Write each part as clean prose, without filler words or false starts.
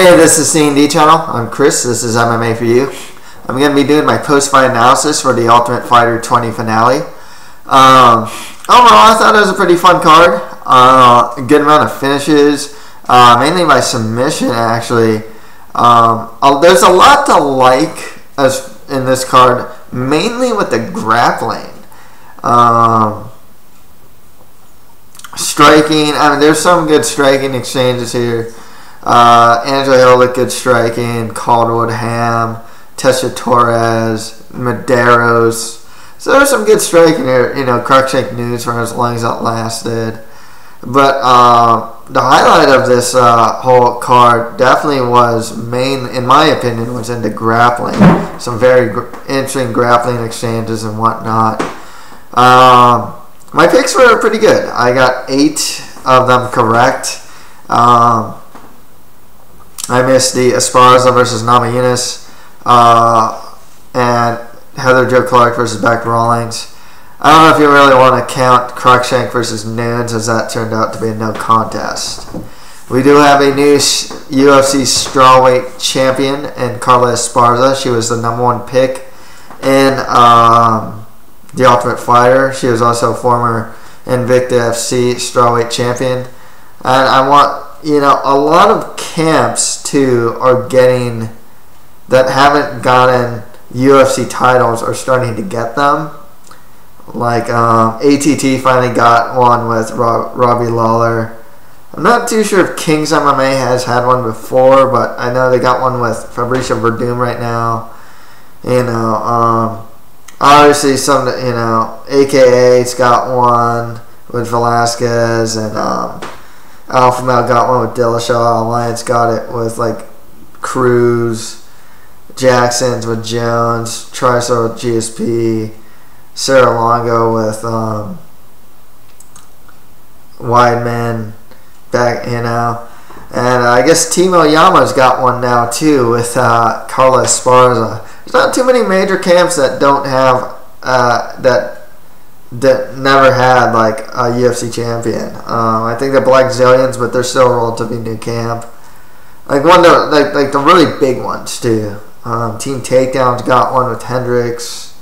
Hey, this is C&D channel. I'm Chris. This is MMA for you. I'm going to be doing my post-fight analysis for the Ultimate Fighter 20 finale. Overall, I thought it was a pretty fun card. A good amount of finishes, mainly by submission, actually. There's a lot to like in this card, mainly with the grappling. Striking, I mean, there's some good striking exchanges here. Angela Hill with good striking, Caldwell Ham, Tessa Torres, Medeiros. So there's some good striking here. You know, Cruikshank news for as long as that lasted. But the highlight of this whole card definitely was in my opinion, was in the grappling. Some very interesting grappling exchanges and whatnot. My picks were pretty good. I got 8 of them correct. I missed the Esparza versus Namajunas and Heather Jo Clark versus Beck Rawlings. I don't know if you really want to count Cruikshank versus Nunes, as that turned out to be a no contest. We do have a new UFC strawweight champion in Carla Esparza. She was the #1 pick in The Ultimate Fighter. She was also a former Invicta FC strawweight champion. And I want, you know, a lot of camps too are getting, that haven't gotten UFC titles, are starting to get them. Like ATT finally got one with Robbie Lawler. I'm not too sure if Kings MMA has had one before, but I know they got one with Fabricio Verdum right now. You know, obviously some, you know, AKA's got one with Velasquez, and Alpha Male got one with Dillashaw. Alliance got it with like Cruz, Jackson's with Jones, Tristar with GSP, Sarah Longo with Weidman, back, you know, and I guess Timo Yama's got one now too with Carla Esparza. There's not too many major camps that don't have that never had like a UFC champion. I think the Black Zillions, but they're still a relatively new camp. Like one of the, like the really big ones too. Team Takedown's got one with Hendricks.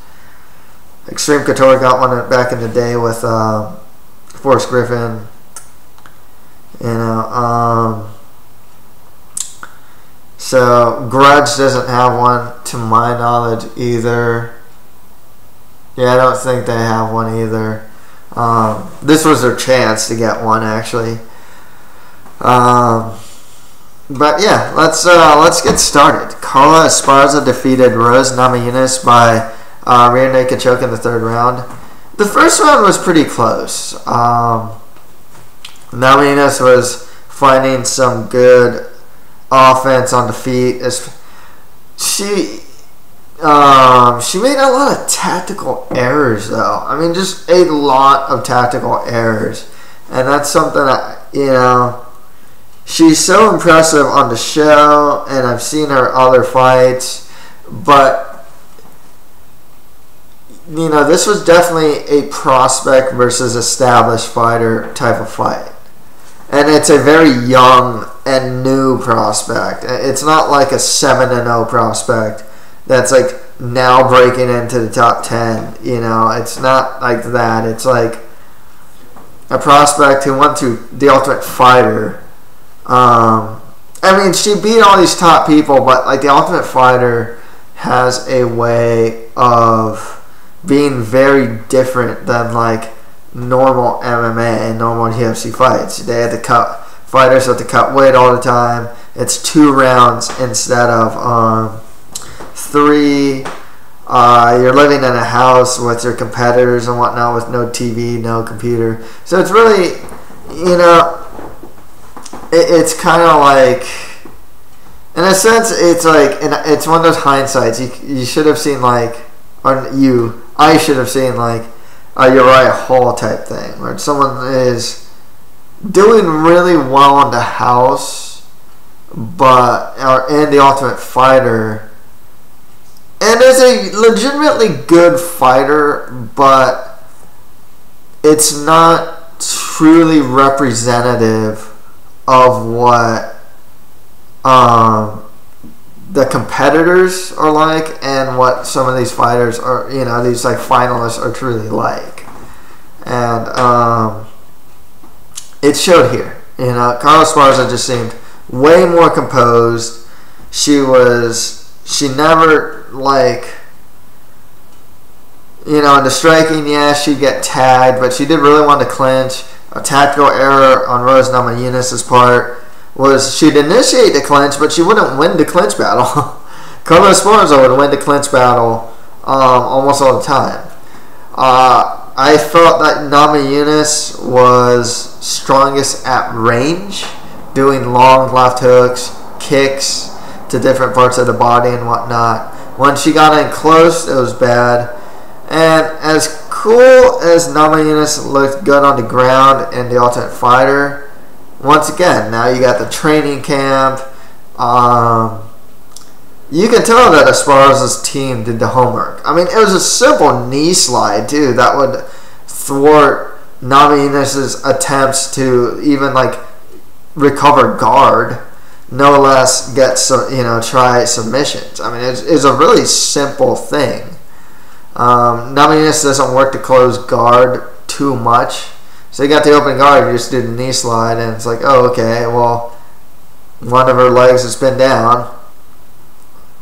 Extreme Couture got one back in the day with Forrest Griffin. You know, so Grudge doesn't have one to my knowledge either. Yeah, I don't think they have one either. This was their chance to get one, actually. But yeah, let's get started. Carla Esparza defeated Rose Namajunas by rear naked choke in the 3rd round. The first round was pretty close. Namajunas was finding some good offense on the feet. She made a lot of tactical errors, though. I mean, just a lot of tactical errors. And that's something that, you know, she's so impressive on the show, and I've seen her other fights. But, you know, this was definitely a prospect versus established fighter type of fight. And it's a very young and new prospect. It's not like a 7-0 prospect that's like now breaking into the top 10. You know, it's not like that. It's like a prospect who went to The Ultimate Fighter. I mean, she beat all these top people, but like The Ultimate Fighter has a way of being very different than like normal MMA and normal UFC fights. They had to cut, fighters have to cut weight all the time. It's 2 rounds instead of 3. You're living in a house with your competitors and whatnot, with no TV, no computer. So it's really, you know, it's kind of like, in a sense, it's like, it's one of those hindsights. You should have seen like, I should have seen like a Uriah Hall type thing, where someone is doing really well in the house, but in The Ultimate Fighter, and is a legitimately good fighter, but it's not truly representative of what the competitors are like, and what some of these fighters are, these like finalists are truly like. And it showed here. Carla Esparza just seemed way more composed. She never like, in the striking, she'd get tagged, but she did really want to clinch. A tactical error on Rose Namajunas' part was she'd initiate the clinch, but she wouldn't win the clinch battle. Carla Esparza would win the clinch battle almost all the time. I felt that Namajunas was strongest at range, doing long left hooks, kicks to different parts of the body and whatnot. When she got in close, it was bad. And as cool as Namajunas looked good on the ground in The Ultimate Fighter, once again, now you got the training camp. You can tell that Esparza's team did the homework. I mean, it was a simple knee slide, too, that would thwart Namajunas' attempts to even, like, recover guard, no less get try submissions. I mean, it's a really simple thing. Namajunas doesn't work to close guard too much. So you got the open guard, you just do the knee slide, and it's like, oh, okay, well, one of her legs has been down.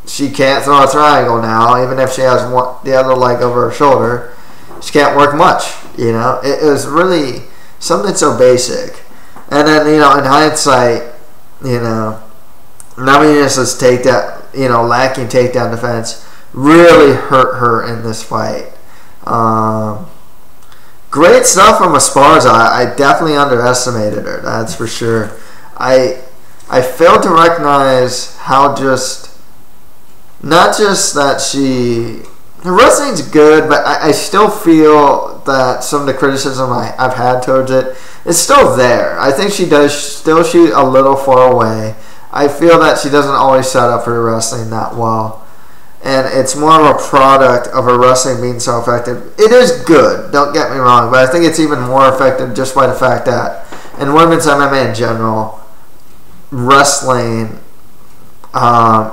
She can't throw a triangle now, even if she has the other leg over her shoulder. She can't work much, It was really something so basic. And then, in hindsight, Namajunas' takedown, lacking takedown defense really hurt her in this fight. Great stuff from Esparza. I definitely underestimated her, that's for sure. I failed to recognize how not just that her wrestling's good, but I still feel that some of the criticism I've had towards it is still there. I think she does still shoot a little far away. I feel that she doesn't always set up her wrestling that well. And it's more of a product of her wrestling being so effective. It is good, don't get me wrong, but I think it's even more effective just by the fact that in women's MMA in general, wrestling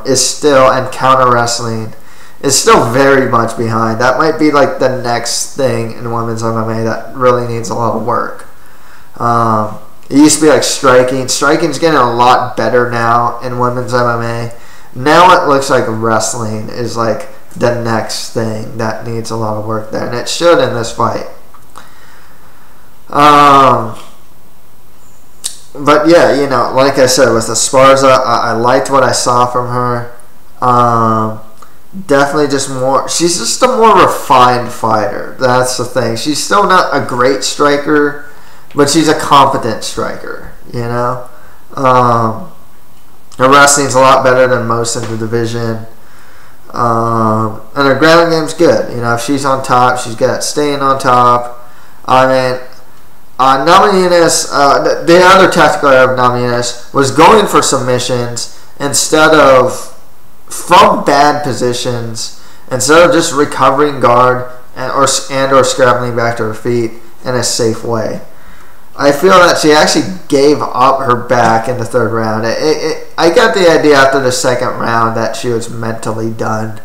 is still, and counter wrestling is still very much behind. That might be like the next thing in women's MMA that really needs a lot of work. It used to be like striking. Striking's getting a lot better now in women's MMA. Now it looks like wrestling is like the next thing that needs a lot of work there, and it should in this fight. But yeah, like I said, with Esparza, I liked what I saw from her. Definitely she's just a more refined fighter. That's the thing. She's still not a great striker, but she's a competent striker, Her wrestling's a lot better than most in the division. And her ground game's good. If she's on top, she's good at staying on top. I mean, Namajunas, the other tactical error of Namajunas was going for submissions instead of from bad positions, instead of just recovering guard or scrambling back to her feet in a safe way. I feel that she actually gave up her back in the third round. I got the idea after the second round that she was mentally done.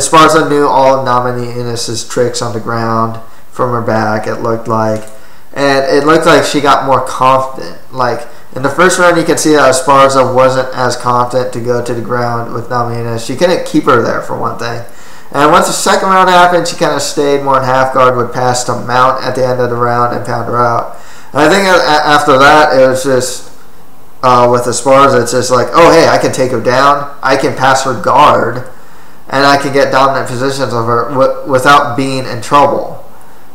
Esparza knew all of Namajunas' tricks on the ground from her back, it looked like. And it looked like she got more confident. Like, in the first round, you can see that Esparza wasn't as confident to go to the ground with Namajunas. She couldn't keep her there, for one thing. And once the second round happened, she kind of stayed more in half guard, would pass to Mount at the end of the round and pound her out. And I think after that, it was just, with Esparza, it's just like, oh, hey, I can take her down, I can pass her guard, and I can get dominant positions of her without being in trouble.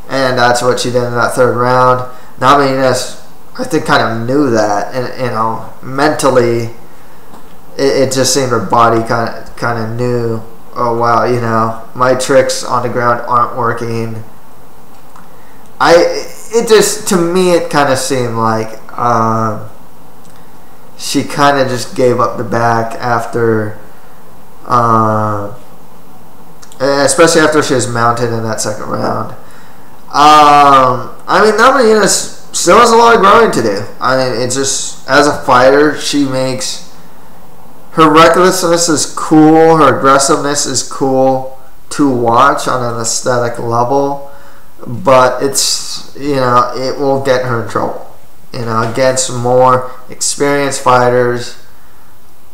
And that's what she did in that third round. Namajunas, I think, kind of knew that, and mentally, it just seemed her body kind of knew. Oh wow, my tricks on the ground aren't working. To me, it kind of seemed like she kind of just gave up the back after, especially after she was mounted in that second round. Namajunas still has a lot of growing to do. I mean, it's just, as a fighter, she makes, her recklessness is cool, her aggressiveness is cool to watch on an aesthetic level, but it's, it will get her in trouble. Against more experienced fighters,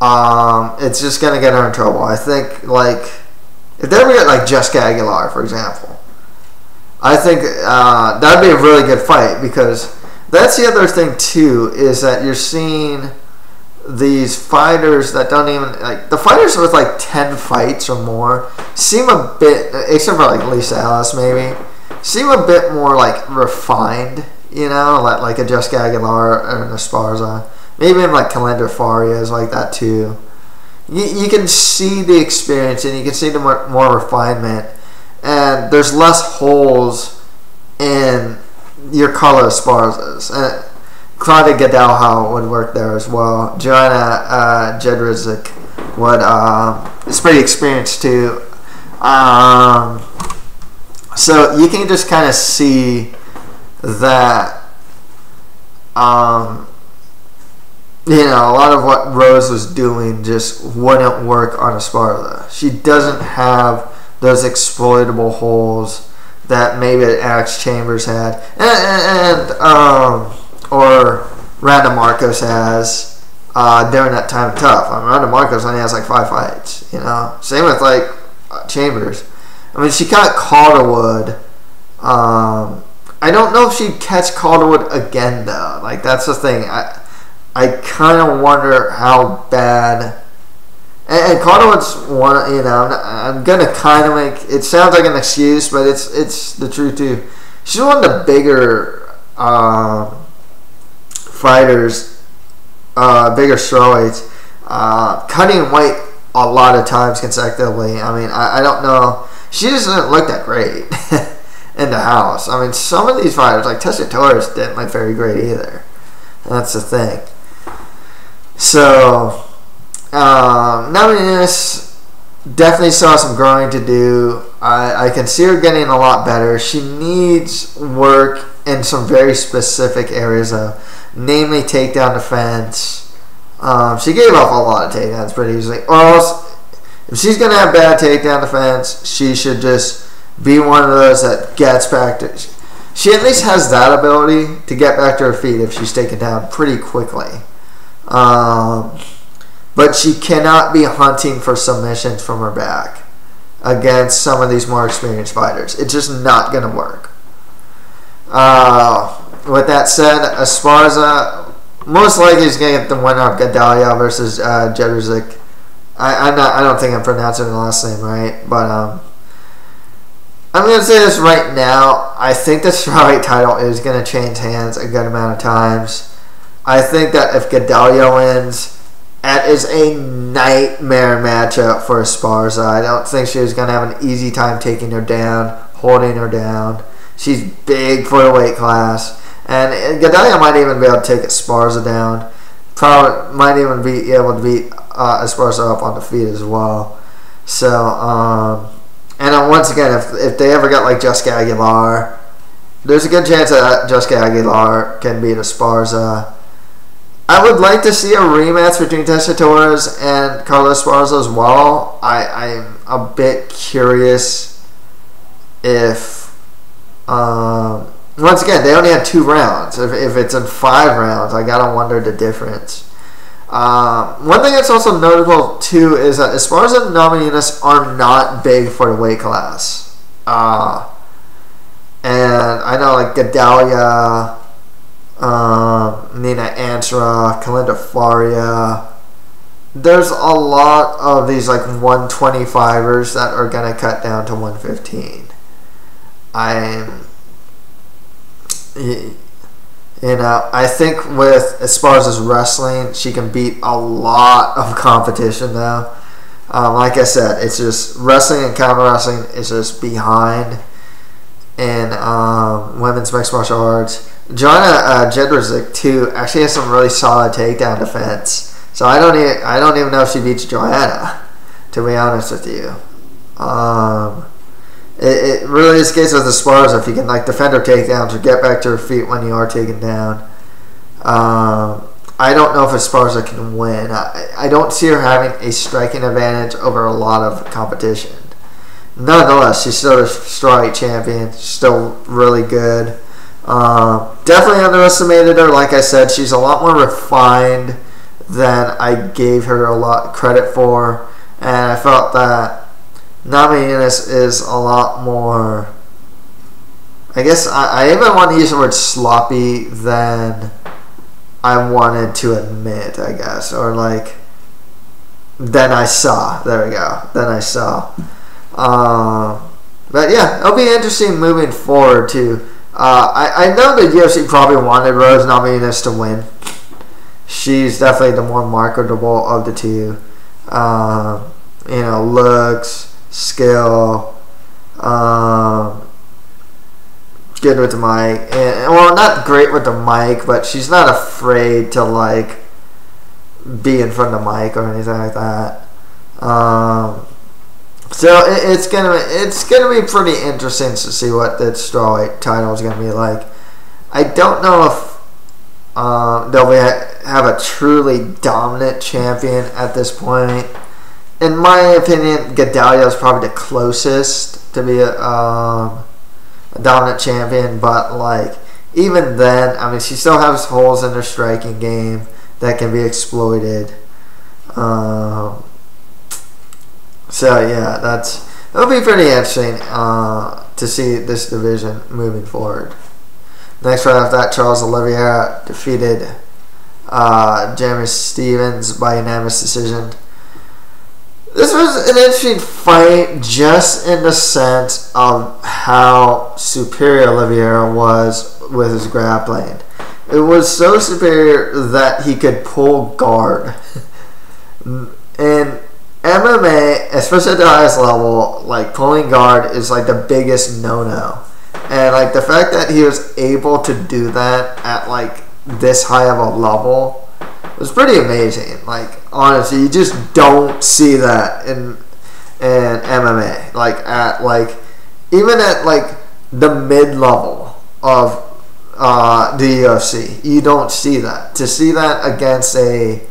it's just going to get her in trouble. I think, if they ever get, Jessica Aguilar, for example, I think that'd be a really good fight, because that's the other thing, too, is that you're seeing these fighters that don't even, the fighters with, 10 fights or more seem a bit, except for, Lisa Ellis, maybe, seem a bit more, refined, like a Jessica Aguilar or an Esparza. Maybe even Kalender Faria is like that too. You can see the experience and you can see the more refinement, and there's less holes in your Carlos Esparzas. And Claudia Gadalha would work there as well. Joanna Jedrzejczyk is pretty experienced too. So you can just kind of see that, a lot of what Rose was doing just wouldn't work on Esparza. She doesn't have those exploitable holes that maybe Alex Chambers had, or Randa Marcos has during that time of TUF. Randa Marcos only has 5 fights. Same with Chambers. I mean, she caught Calderwood. I don't know if she'd catch Calderwood again, though. That's the thing. I kind of wonder how bad. And Calderwood's one, I'm going to kind of make, it sounds like an excuse, but it's the truth, too. She's one of the bigger fighters, bigger strawweights, cutting weight a lot of times consecutively. I mean, I don't know. She doesn't look that great in the house. I mean, some of these fighters, Tessa Torres, didn't look very great either. That's the thing. So, Namajunas definitely saw some growing to do. I can see her getting a lot better. She needs work in some very specific areas, though, namely takedown defense. She gave up a lot of takedowns pretty easily. Or else, if she's going to have bad takedown defense, she should just be one of those that gets back to... She at least has that ability to get back to her feet if she's taken down pretty quickly. But she cannot be hunting for submissions from her back against some of these more experienced fighters. It's just not going to work. With that said, Esparza most likely is going to get the winner of Gadalha versus Jedrzejczyk. I don't think I'm pronouncing the last name right, but I'm going to say this right now. I think the strawweight title is going to change hands a good amount of times. I think that if Gadalha wins, that is a nightmare matchup for Esparza. I don't think she's going to have an easy time taking her down, holding her down. She's big for the weight class. And Gadalha might even be able to take Esparza down. Probably might even be able to beat Esparza up on the feet as well. So, and once again, if they ever got Jessica Aguilar, there's a good chance that Jessica Aguilar can beat Esparza. I would like to see a rematch between Tessa Torres and Carlos Esparza as well. I'm a bit curious if... once again, they only had 2 rounds. If it's in 5 rounds, I gotta wonder the difference. One thing that's also notable too is that Esparza and Namajunas are not big for the weight class. And I know Gadalha, Nina Ansara, Kalender Faria. There's a lot of these 125ers that are gonna cut down to 115. I think with Esparza's wrestling, she can beat a lot of competition though. Like I said, it's just wrestling and counter wrestling is just behind in women's mixed martial arts. Joanna Jedrzejczyk too actually has some really solid takedown defense. So I don't even know if she beats Joanna, to be honest with you. it really is a case of the spars if you can like defend her takedowns or get back to her feet when you are taken down. I don't know if Esparza can win. I don't see her having a striking advantage over a lot of competition. Nonetheless, she's still a strawweight champion. She's still really good. Definitely underestimated her. Like I said, she's a lot more refined than I gave her a lot credit for. And I felt that Nami Yunus is a lot more, I guess I even want to use the word sloppy than I wanted to admit, I guess. Or like, than I saw. There we go. Than I saw. But yeah, it'll be interesting moving forward too. I know the UFC probably wanted Rose Namajunas to win. She's definitely the more marketable of the two. Looks, skill, good with the mic, and well, not great with the mic, but she's not afraid to like be in front of the mic or anything like that. So it's gonna be pretty interesting to see what the strawweight title is gonna be like. I don't know if they'll have a truly dominant champion at this point. In my opinion, Gedalia is probably the closest to be a dominant champion, but like even then, I mean, she still has holes in her striking game that can be exploited. So yeah, it'll be pretty interesting to see this division moving forward. Next right after that, Charles Oliveira defeated Jeremy Stevens by unanimous decision. This was an interesting fight just in the sense of how superior Oliveira was with his grappling. It was so superior that he could pull guard. And MMA, especially at the highest level, like pulling guard is like the biggest no-no. And like the fact that he was able to do that at like this high of a level was pretty amazing. Like honestly, you just don't see that in MMA. Like at like even at like the mid level of the UFC, you don't see that. To see that against I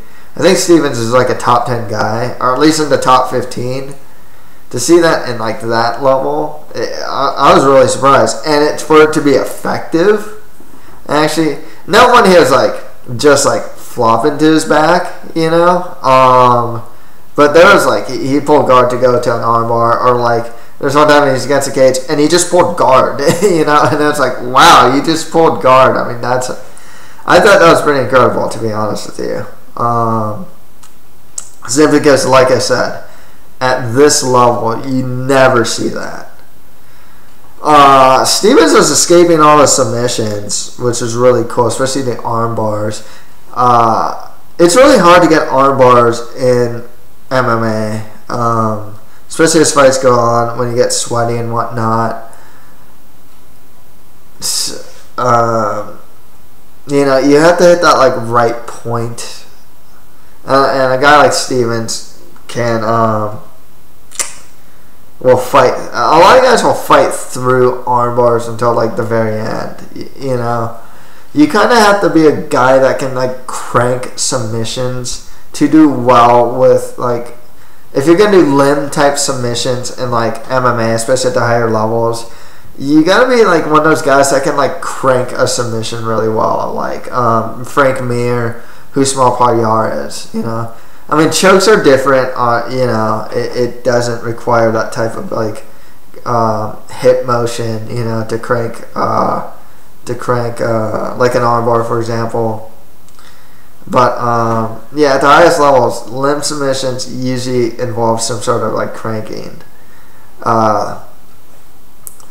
think Stevens is like a top 10 guy, or at least in the top 15. To see that in like that level, I was really surprised. And for it to be effective, actually, not when he was like just like flopping to his back, but there was like he pulled guard to go to an armbar, or like there's one time he's against the cage and he just pulled guard, and it's like, wow, you just pulled guard. I mean, I thought that was pretty incredible, to be honest with you. Simply because, like I said, at this level, you never see that. Stevens was escaping all the submissions, which is really cool, especially the arm bars. It's really hard to get arm bars in MMA, especially as fights go on, when you get sweaty and whatnot. You have to hit that like right point. And a guy like Stevens will fight. A lot of guys will fight through arm bars until like the very end. You kind of have to be a guy that can like crank submissions to do well with like, if you're gonna do limb type submissions in like MMA, especially at the higher levels, you gotta be like one of those guys that can like crank a submission really well, like Frank Mir, who Small Payar is. I mean, chokes are different. It doesn't require that type of like hip motion, to crank like an armbar, for example. But yeah, at the highest levels, limb submissions usually involve some sort of like cranking.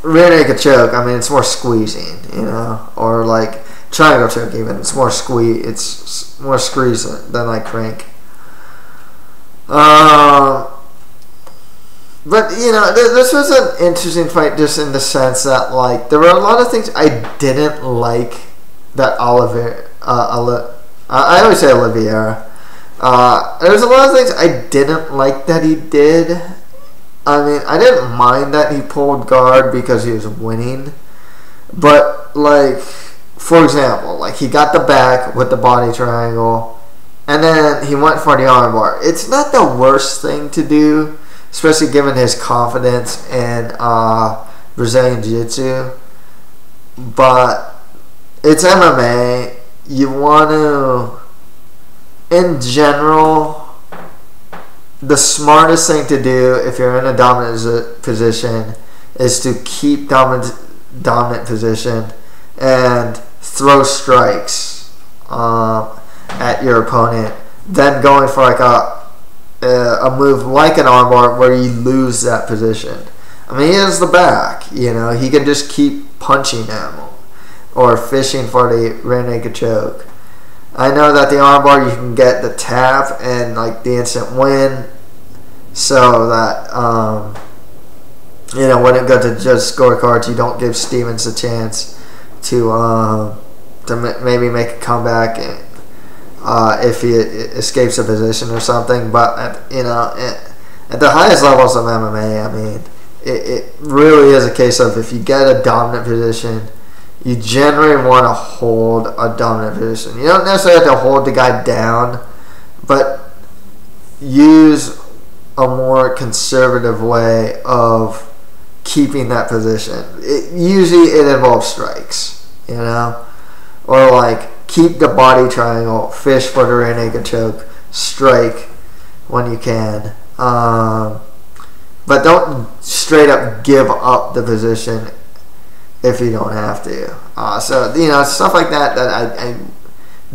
Rear naked choke, I mean, it's more squeezing, or like triangle choke even. It's more squeeze than like crank. But this was an interesting fight just in the sense that like there were a lot of things I didn't like that Oliveira. I always say Oliveira. There's a lot of things I didn't like that he did. I mean, I didn't mind that he pulled guard because he was winning. But, like, for example, like, he got the back with the body triangle, and then he went for the armbar. It's not the worst thing to do, especially given his confidence in Brazilian Jiu-Jitsu. But it's MMA. You want to, in general, the smartest thing to do if you're in a dominant position is to keep dominant position and throw strikes at your opponent, then going for like a move like an armbar where you lose that position. I mean, he has the back, you know, he can just keep punching him or fishing for the rear naked choke. I know that the armbar you can get the tap and like the instant win, so that you know, when it goes to just scorecards, you don't give Stevens a chance to maybe make a comeback if he escapes a position or something. But at the highest levels of MMA, I mean, it really is a case of if you get a dominant position, you generally want to hold a dominant position. You don't necessarily have to hold the guy down, but use a more conservative way of keeping that position. Usually it involves strikes, you know, or like keep the body triangle, fish for the rear naked choke, strike when you can, but don't straight up give up the position if you don't have to. So, you know, stuff like that I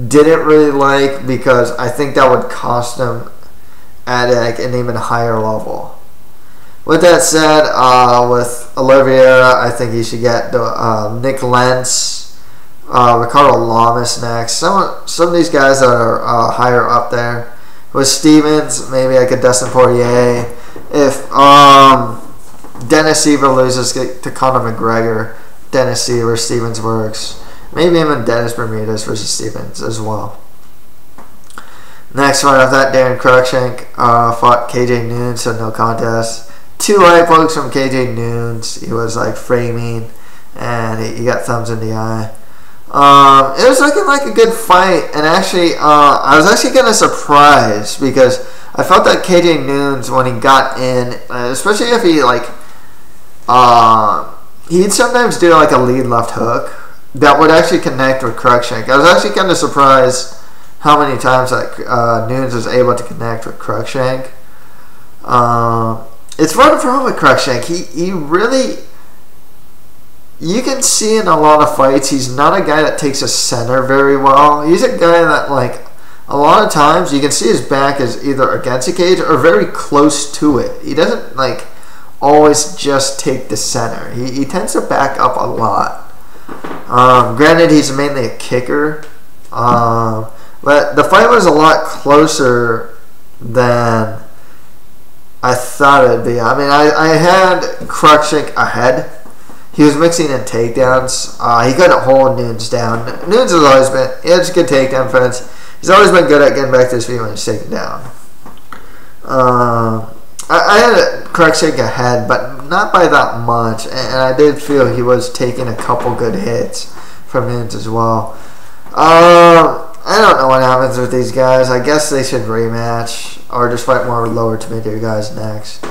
didn't really like, because I think that would cost him at like an even higher level. With that said, with Oliveira, I think he should get the Nick Lentz, Ricardo Lamas next. Some of these guys that are higher up there. With Stevens, maybe like a Dustin Poirier. If Dennis Seaver loses to Conor McGregor, Dennis Seaver, Stevens works. Maybe even Dennis Bermudez versus Stevens as well. Next one of that, Darren Cruikshank fought KJ Noons, so no contest. 2 eye pokes from KJ Noons. He was like framing, and he got thumbs in the eye. It was looking like a good fight, and actually, I was actually kind of surprised, because I felt that KJ Noons, when he got in, especially if he like, he'd sometimes do like a lead left hook that would actually connect with Cruikshank. I was actually kind of surprised how many times that Noons was able to connect with Cruikshank. It's right in front with Cruikshank. He really, you can see in a lot of fights, he's not a guy that takes a center very well. He's a guy that, like, a lot of times you can see his back is either against the cage or very close to it. He doesn't like always just take the center. He tends to back up a lot. Granted, he's mainly a kicker, but the fight was a lot closer than I thought it'd be. I mean, I had Cruikshank ahead. He was mixing in takedowns. He couldn't hold Noons down. Noons has always been, he has good takedown defense. He's always been good at getting back to his feet when he's taken down. I had Cruikshank ahead, but not by that much. And I did feel he was taking a couple good hits from Noons as well. I don't know what happens with these guys. I guess they should rematch or just fight more lower to mid-tier guys next.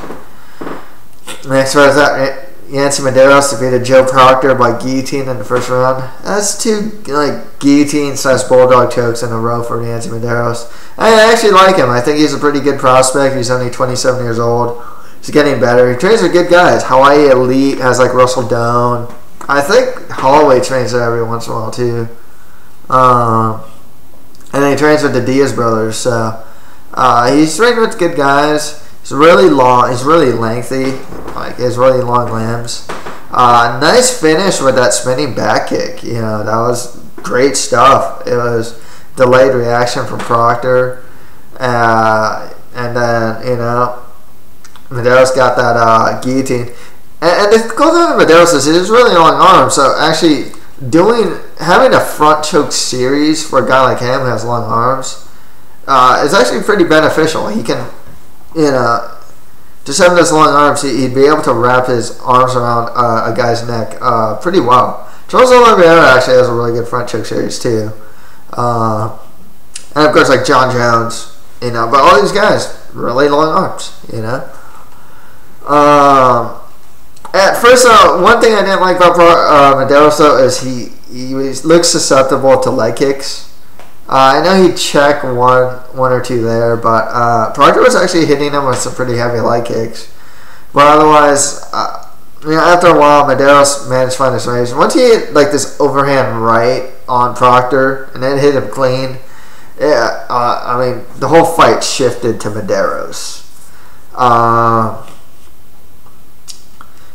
Next fight is that Yancy Medeiros defeated Joe Proctor by guillotine in the first round. That's 2 like guillotine/bulldog chokes in a row for Yancy Medeiros. I actually like him. I think he's a pretty good prospect. He's only 27 years old. He's getting better. He trains with good guys. Hawaii Elite has like Russell Doan. I think Holloway trains there every once in a while too. And then he trains with the Diaz brothers. So he's training with good guys. He's really long. He's really lengthy. Like, he has really long limbs. Nice finish with that spinning back kick. You know, that was great stuff. It was delayed reaction from Proctor. And then, you know, Medeiros got that guillotine. And the cool thing with Medeiros is he has really long arms. So actually having a front choke series for a guy like him who has long arms is actually pretty beneficial. He can, you know, just having those long arms, he'd be able to wrap his arms around a guy's neck pretty well. Charles Oliveira actually has a really good front choke series too. And of course, like John Jones, but all these guys, really long arms, At first, one thing I didn't like about Medeiros, though, is he looks susceptible to leg kicks. I know he checked one or two there, but Proctor was actually hitting him with some pretty heavy leg kicks. But otherwise, after a while, Medeiros managed to find his range. Once he hit like this overhand right on Proctor and then hit him clean, the whole fight shifted to Medeiros.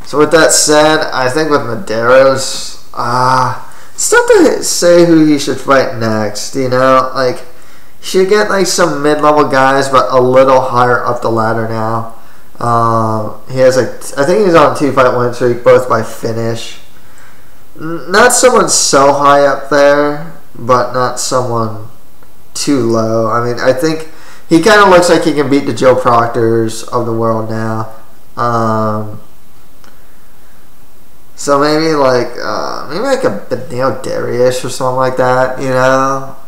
So with that said, I think with Medeiros, it's tough to say who he should fight next. Like he should get like some mid-level guys, but a little higher up the ladder now. He has I think he's on a 2-fight win streak, both by finish. Not someone so high up there, but not someone too low. I think he kind of looks like he can beat the Joe Proctors of the world now. So maybe like a Benil Dariush or something like that,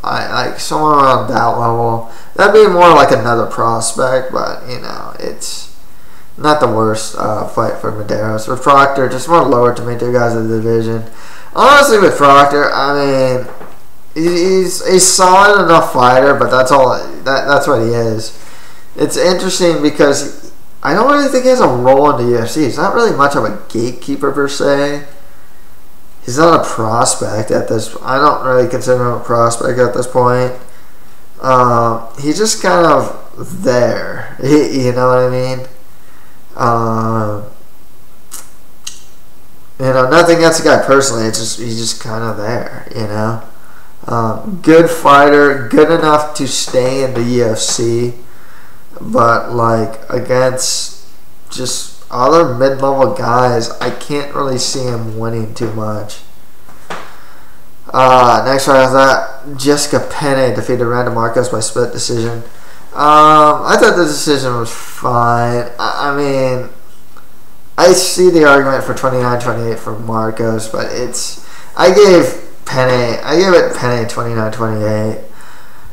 I like somewhere around that level. That'd be more like another prospect, but it's not the worst fight for Medeiros. With Proctor, just more lower to mid-tier guys of the division. Honestly, with Proctor, he's a solid enough fighter, but that's all. That's what he is. It's interesting because I don't really think he has a role in the UFC. He's not really much of a gatekeeper per se. He's not a prospect at this. I don't really consider him a prospect at this point. He's just kind of there. You know what I mean? Nothing against the guy personally. He's just kind of there. Good fighter, good enough to stay in the UFC. But like against just other mid-level guys, I can't really see him winning too much. Next fight after that, Jessica Penne defeated Randa Marcos by split decision. I thought the decision was fine. I see the argument for 29-28 for Marcos, but I gave it Penne 29-28.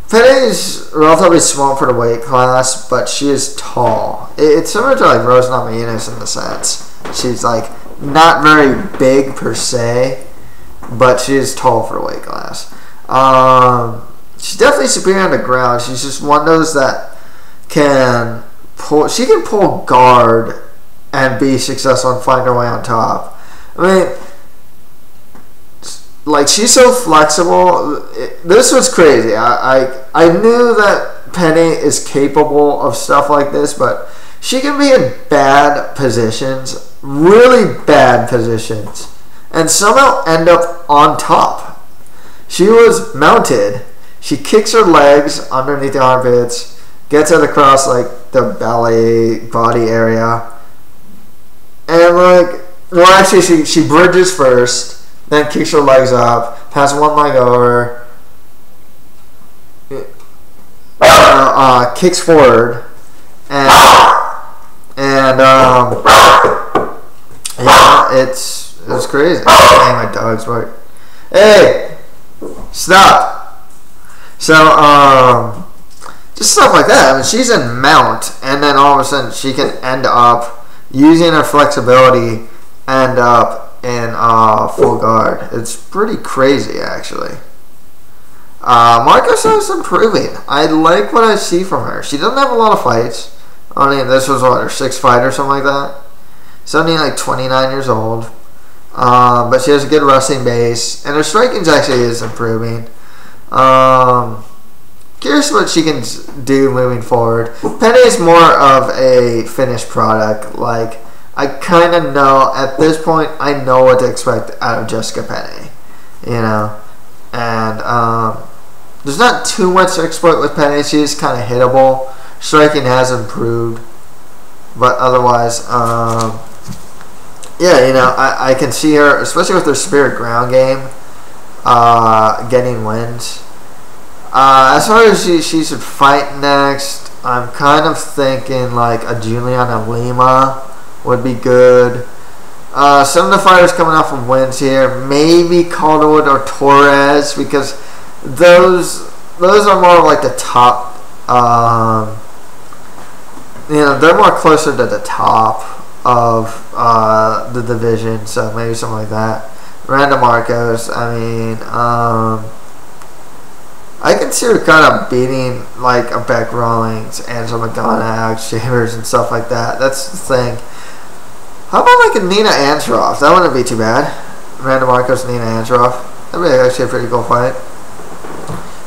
Penne is relatively small for the weight class, but she is tall. It's similar to like Rose Namajunas in the sense. She's like not very big per se, but she is tall for the weight class. She's definitely superior on the ground. She's just one of those that can pull. She can pull guard and be successful and find her way on top. Like she's so flexible. This was crazy. I knew that Penne is capable of stuff like this, but she can be in bad positions, really bad positions, and somehow end up on top. She was mounted. She kicks her legs underneath the armpits, gets it across like the belly, body area, and actually she bridges first. Then kicks her legs up, has one leg over, kicks forward, and it's crazy. Dang, my dog's bark. Hey, stop. So just stuff like that. She's in mount, and then all of a sudden she can end up using her flexibility, end up in full guard. It's pretty crazy, actually. Marcos is improving. I like what I see from her. She doesn't have a lot of fights. This was her 6th fight or something like that. She's only like 29 years old. But she has a good wrestling base, and her striking actually is improving. Curious what she can do moving forward. Penne is more of a finished product. Like, I kind of know, at this point, I know what to expect out of Jessica Penne, and there's not too much to exploit with Penne. She's kind of hittable. Striking has improved, but otherwise, I can see her, especially with her spirit ground game, getting wins. As far as she should fight next, I'm kind of thinking like a Juliana Lima would be good. Some of the fighters coming off of wins here, maybe Calderwood or Torres, because those are more like the top. They're more closer to the top of the division, so maybe something like that. Randa Marcos, I mean, I can see her kind of beating like a Beck Rawlings, Angela McDonough, Alex Chambers, and stuff like that. That's the thing. How about like a Nina Ansaroff? That wouldn't be too bad. Randa Marcos, Nina Ansaroff. That'd be actually a pretty cool fight.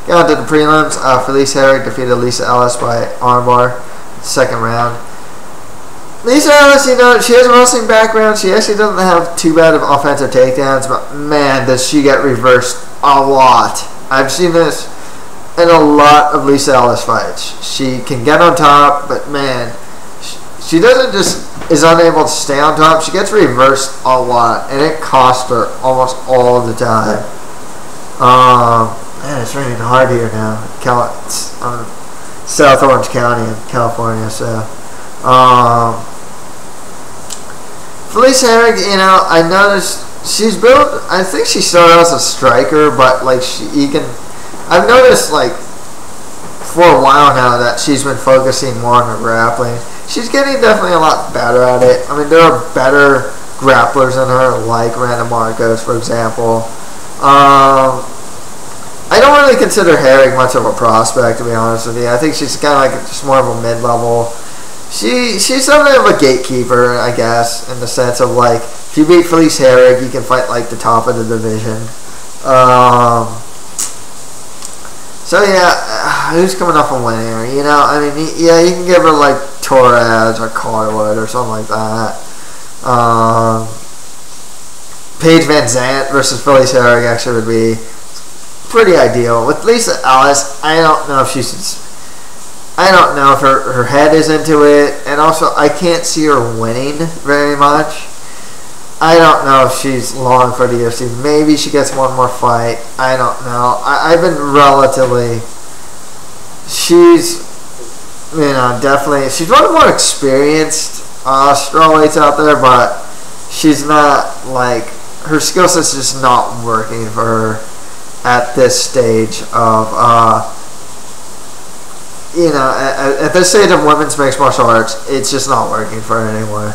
Get on to the prelims. Felice Herrig defeated Lisa Ellis by armbar, second round. Lisa Ellis, she has a wrestling background. She actually doesn't have too bad of offensive takedowns, but man, does she get reversed a lot. I've seen this in a lot of Lisa Ellis fights. She can get on top, but man, she doesn't just is unable to stay on top. She gets reversed a lot, and it costs her almost all the time. Man, it's raining hard here now. It's South Orange County in California, so. Felice Herrig, I noticed she's built. I think she started out as a striker, but like I've noticed like for a while now that she's been focusing more on her grappling. She's getting definitely a lot better at it. I mean, there are better grapplers than her, like Randa Marcos, for example. I don't really consider Herrig much of a prospect, to be honest with you. I think she's kind of like just more of a mid-level. She's something of a gatekeeper, I guess, in the sense of like, if you beat Felice Herrig, you can fight like the top of the division. So yeah, who's coming off a win here? I mean, yeah, you can give her like Torres or Calderwood or something like that. Paige Van Zandt versus Felice Herrig actually would be pretty ideal. With Lisa Ellis, I don't know if her head is into it, and also I can't see her winning very much. I don't know if she's long for the UFC. Maybe she gets one more fight. I don't know. I've been relatively. She's, definitely. She's one of the more experienced strawweights out there, but she's not like her skill set's just not working for her at this stage of. At this stage of women's mixed martial arts, it's just not working for her anymore.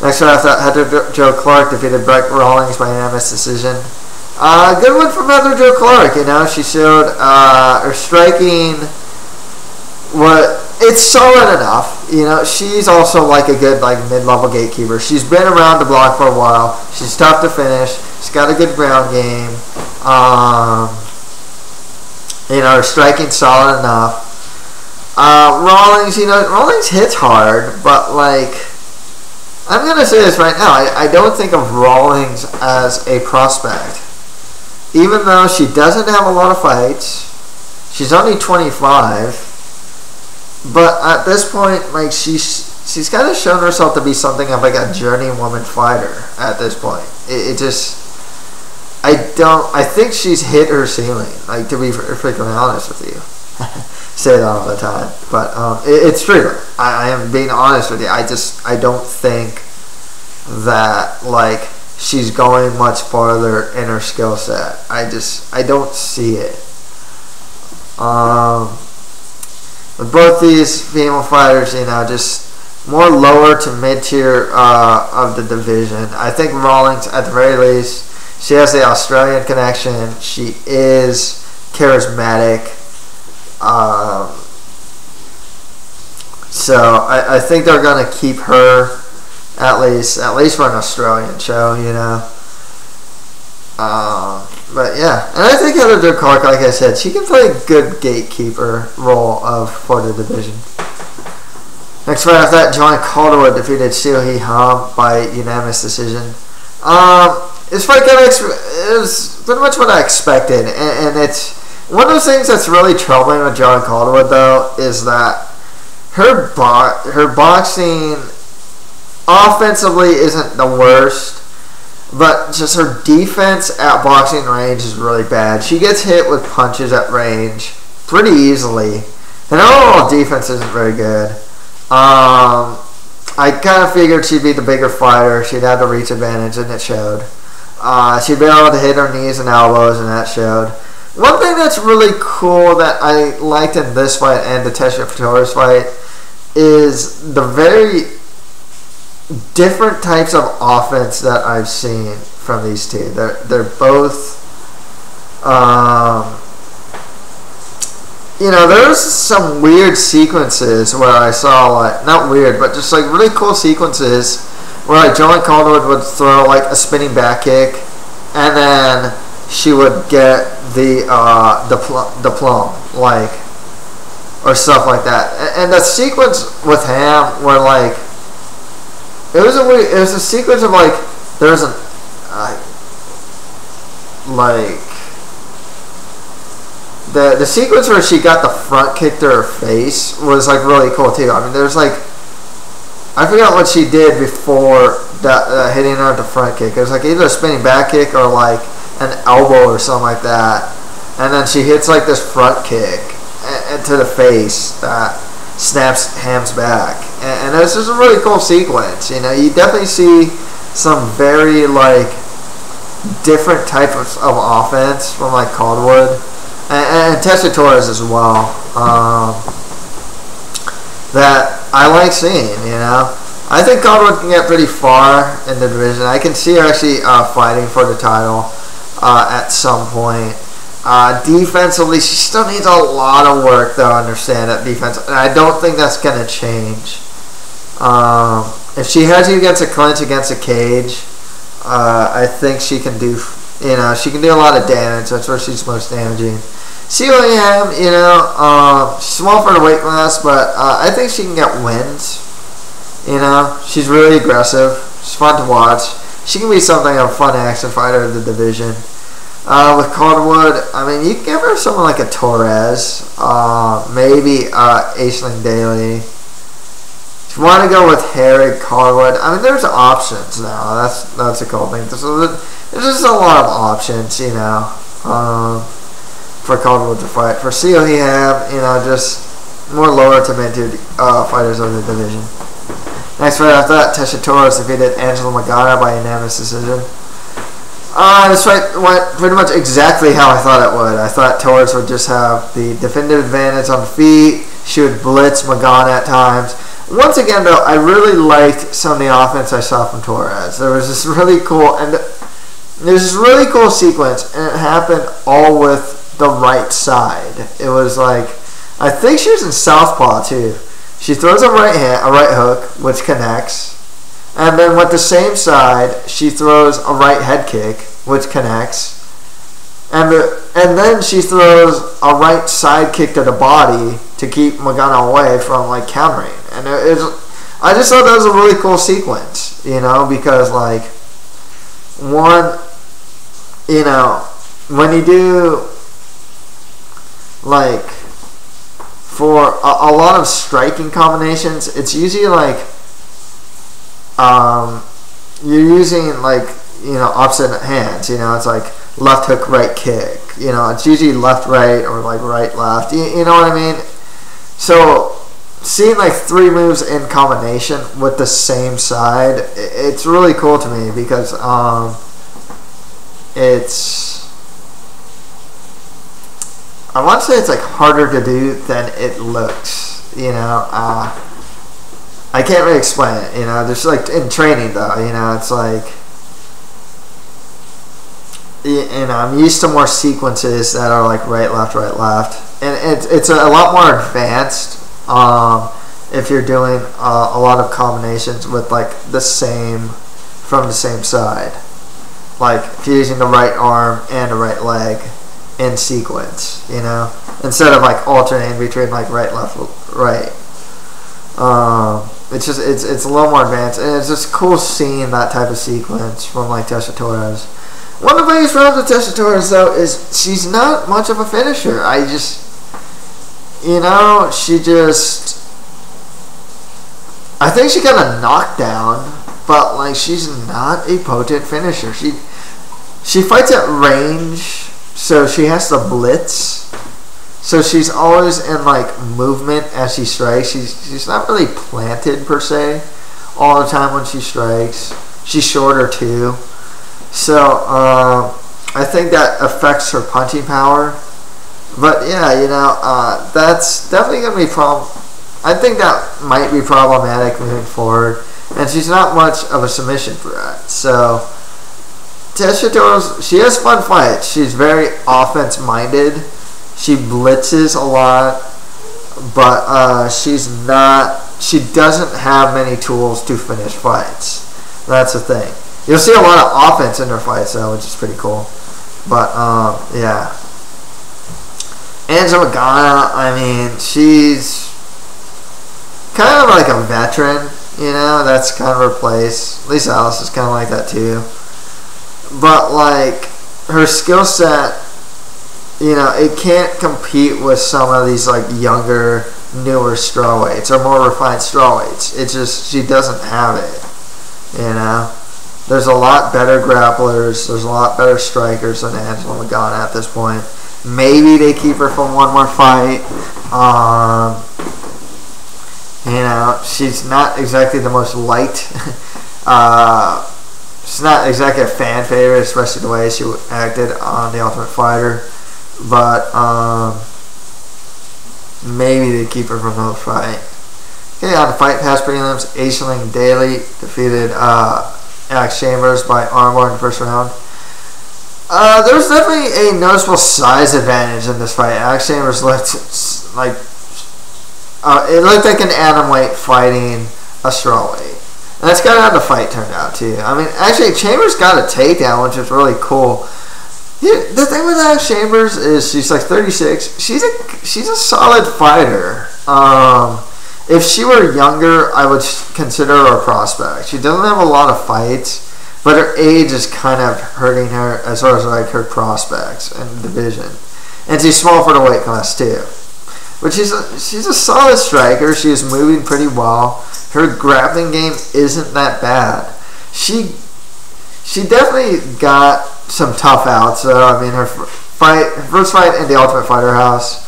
Next one, after Heather Jo Clark defeated Beck Rawlings by unanimous decision. Good one from Heather Jo Clark. She showed her striking. It's solid enough. She's also like a good mid-level gatekeeper. She's been around the block for a while. She's tough to finish. She's got a good ground game. Her striking's solid enough. Rawlings, Rawlings hits hard, but I'm going to say this right now. I don't think of Rawlings as a prospect. Even though she doesn't have a lot of fights. She's only 25. But at this point, she's kind of shown herself to be something of a journeywoman fighter at this point. I think she's hit her ceiling, to be freaking honest with you. Say that all the time, but it's true. I am being honest with you. I don't think that she's going much farther in her skill set. I don't see it. With both these female fighters, just more lower to mid tier of the division. I think Rawlings, at the very least, she has the Australian connection. She is charismatic. So I think they're going to keep her at least for an Australian show, But yeah, and I think Heather Jo Clark, like I said, she can play a good gatekeeper role for the division. Next fight after that, Joanna Calderwood defeated Seo Hee Ham by unanimous decision. This fight it was pretty much what I expected, and it's one of those things that's really troubling with Joanna Calderwood, though, is that her boxing offensively isn't the worst, but just her defense at boxing range is really bad. She gets hit with punches at range pretty easily, And overall defense isn't very good. I kind of figured she'd be the bigger fighter. She'd have the reach advantage, and it showed. She'd be able to hit her knees and elbows, and that showed. One thing that's really cool that I liked in this fight and the Tessa Torres fight is the very different types of offense that I've seen from these two. They're both, you know, there's some weird sequences where I saw, like, not weird, but just like really cool sequences where like Joanne Calderwood would throw like a spinning back kick, and then she would get the plum, like, or stuff like that. And the sequence with Ham where like it was a sequence of like there was an like the sequence where she got the front kick to her face was like really cool too. I mean, there's like, I forgot what she did before that hitting her with the front kick. It was like either a spinning back kick or like an elbow or something like that, and then she hits like this front kick to the face that snaps Ham's back, and it's just a really cool sequence. You know, you definitely see some very like different types of offense from like Calderwood and Tessa Torres as well, that I like seeing. You know, I think Calderwood can get pretty far in the division. I can see her actually fighting for the title at some point. Defensively, she still needs a lot of work, though, I understand that defense. And I don't think that's going to change. If she has you against a clinch, against a cage, I think she can do, you know, she can do a lot of damage. That's where she's most damaging. C.O.M., you know, she's small for the weight class, but I think she can get wins. You know, she's really aggressive. She's fun to watch. She can be something of a fun action fighter in the division. With Calderwood, I mean, you can give her someone like a Torres, maybe Aisling Daly. If you want to go with Harry Calderwood, I mean, there's options now. That's a cool thing. There's just a lot of options, you know, for Calderwood to fight. For C.O.M., you know, just more lower to mid fighters of the division. Next fight after that, Tessa Torres defeated Angela Magana by unanimous decision. This fight went pretty much exactly how I thought it would. I thought Torres would just have the definitive advantage on the feet. She would blitz Magana at times. Once again, though, I really liked some of the offense I saw from Torres. There was this really cool, and there's this really cool sequence, and it happened all with the right side. It was like, I think she was in southpaw too. She throws a right hook, which connects. And then with the same side, she throws a right head kick, which connects. And then she throws a right side kick to the body to keep Magana away from like countering. And I just thought that was a really cool sequence, you know, because like, one, you know, when you do like for a lot of striking combinations, it's usually like you're using like, you know, opposite hands. You know, it's like left hook, right kick. You know, it's usually left, right, or like right, left. You know what I mean? So seeing like 3 moves in combination with the same side, it's really cool to me because it's, I want to say it's like harder to do than it looks. You know, I can't really explain it, you know, just like in training though, you know, it's like, you know, I'm used to more sequences that are like right, left, and it's a lot more advanced if you're doing a lot of combinations with like the same, from the same side, like if you're using the right arm and the right leg in sequence, you know, instead of like alternating between like right, left, right. It's just it's a little more advanced, and it's just cool seeing that type of sequence from like Tessa Torres. One of the biggest problems with Tessa Torres though is she's not much of a finisher. I just, you know, I think she got a knockdown, but like she's not a potent finisher. She fights at range, so she has to blitz. So she's always in like movement as she strikes. She's not really planted per se all the time when she strikes. She's shorter too. So I think that affects her punching power. But yeah, that's definitely going to be I think that might be problematic moving forward. And she's not much of a submission threat. So Teshito's, she has fun fights. She's very offense minded. She blitzes a lot, but she doesn't have many tools to finish fights. That's the thing. You'll see a lot of offense in her fights though, which is pretty cool. But yeah. Angela Magana, I mean, she's kind of like a veteran, that's kind of her place. Lisa Alice is kind of like that too. But like her skill set, it can't compete with some of these like younger, newer strawweights or more refined strawweights. It's just she doesn't have it. There's a lot better grapplers. There's a lot better strikers than Angela Magana at this point. Maybe they keep her for one more fight. She's not exactly the most liked. She's not exactly a fan favorite, especially the way she acted on The Ultimate Fighter. But maybe they keep her for another fight. Okay, on the Fight Pass prelims, Aisling Daly defeated Alex Chambers by armbar in the first round. There's definitely a noticeable size advantage in this fight. Alex Chambers looked like it looked like an atomweight fighting a strawweight. And that's kind of how the fight turned out too. I mean, actually, Chambers got a takedown, which is really cool. Yeah, the thing with Alex Chambers is she's like 36. She's a solid fighter. If she were younger, I would consider her a prospect. She doesn't have a lot of fights, but her age is kind of hurting her as far as like her prospects and division. And she's small for the weight class too. But she's a solid striker. She is moving pretty well. Her grappling game isn't that bad. She definitely got some tough outs. I mean, her first fight in the Ultimate Fighter house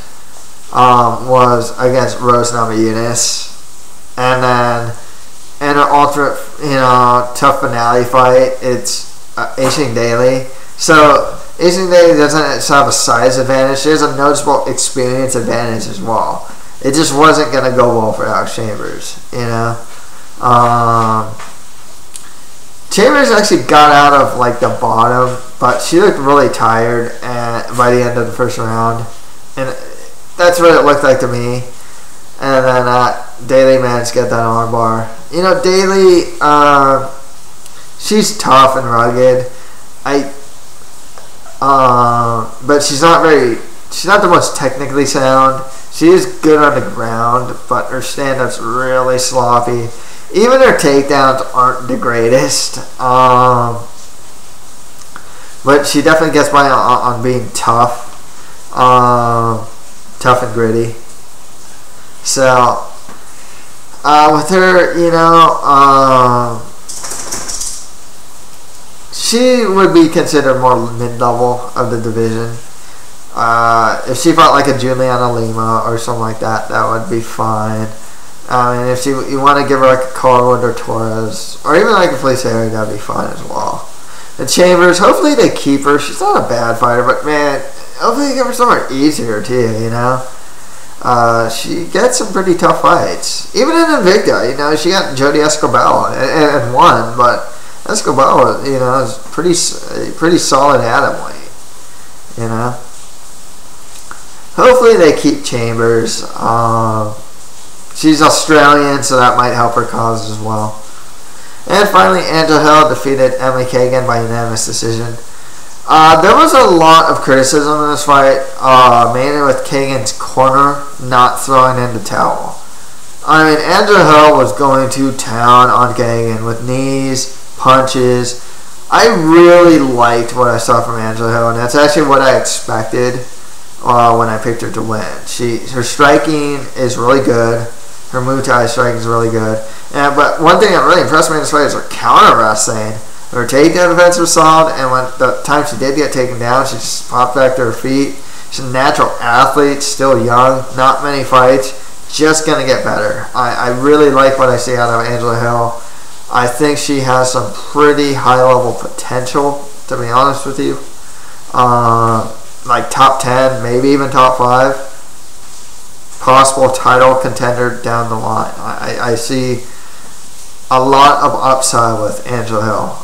was against Rose Namajunas, and then in her ultimate, tough finale fight, it's Aisling Daly. So Aisling Daly doesn't have a size advantage. She has a noticeable experience advantage as well. It just wasn't going to go well for Alex Chambers, Chambers actually got out of like the bottom, but she looked really tired by the end of the first round, and that's what it looked like to me. And then Daly managed to get that armbar. Daly, she's tough and rugged. But she's not the most technically sound. She is good on the ground, but her stand-up's really sloppy. Even her takedowns aren't the greatest. But she definitely gets by on being tough. Tough and gritty. So, with her, she would be considered more mid-level of the division. If she fought like a Juliana Lima or something like that, that would be fine. I mean, if you want to give her like a Carwood or Torres, or even like a Felice Harry, that would be fine as well. And Chambers, hopefully they keep her. She's not a bad fighter, but man, hopefully they give her somewhere easier too, she gets some pretty tough fights. Even in Invicta, she got Jody Escobar and won, but Escobar, is pretty solid atomweight, Hopefully they keep Chambers. She's Australian, so that might help her cause as well. And finally, Angela Hill defeated Emily Kagan by unanimous decision. There was a lot of criticism in this fight, mainly with Kagan's corner not throwing in the towel. I mean, Angela Hill was going to town on Kagan with knees, punches. I really liked what I saw from Angela Hill, and that's actually what I expected when I picked her to win. Her striking is really good. Her Muay Thai striking is really good. But one thing that really impressed me in this fight is her counter wrestling. Her takedown defense was solid, and when the time she did get taken down, she just popped back to her feet. She's a natural athlete, still young, not many fights, just going to get better. I really like what I see out of Angela Hill. I think she has some pretty high-level potential, to be honest with you. Like top 10, maybe even top 5. Possible title contender down the line. I see a lot of upside with Angela Hill.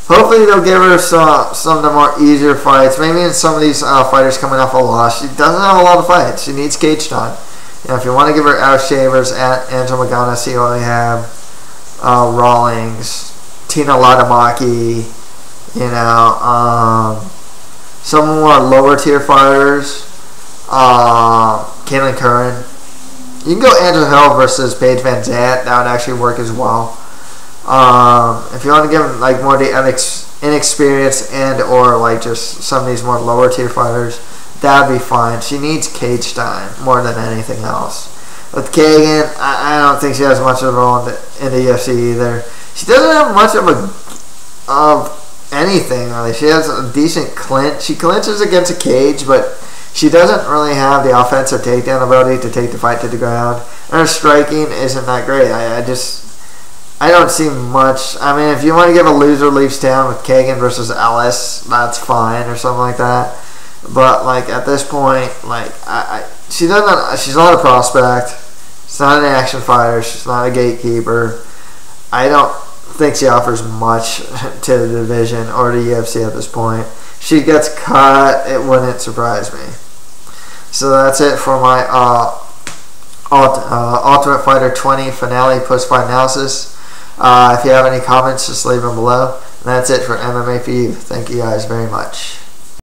Hopefully they'll give her some of the more easier fights. Maybe in some of these fighters coming off a loss. She doesn't have a lot of fights. She needs cage time. You know, if you want to give her Al Shavers, Angela Magana, see what they have. Rawlings, Tina Latamaki, you know, some more lower tier fighters. Caitlin Curran. You can go Angela Hill versus Paige Van Zandt. That would actually work as well. If you want to give them like more the inexperienced and or like just some of these more lower tier fighters, that'd be fine. She needs cage time more than anything else. With Kagan, I don't think she has much of a role in the UFC either. She doesn't have much of anything really. She has a decent clinch. She clinches against a cage, but she doesn't really have the offensive takedown ability to take the fight to the ground. And her striking isn't that great. I don't see much. I mean, if you want to give a loser leaves town with Kagan versus Ellis, that's fine or something like that. But like at this point, like she's not a prospect. She's not an action fighter. She's not a gatekeeper. I don't think she offers much to the division or the UFC at this point. If she gets cut, it wouldn't surprise me. So that's it for my Ultimate Fighter 20 finale post-fight analysis. If you have any comments, just leave them below. And that's it for MMA for you. Thank you guys very much.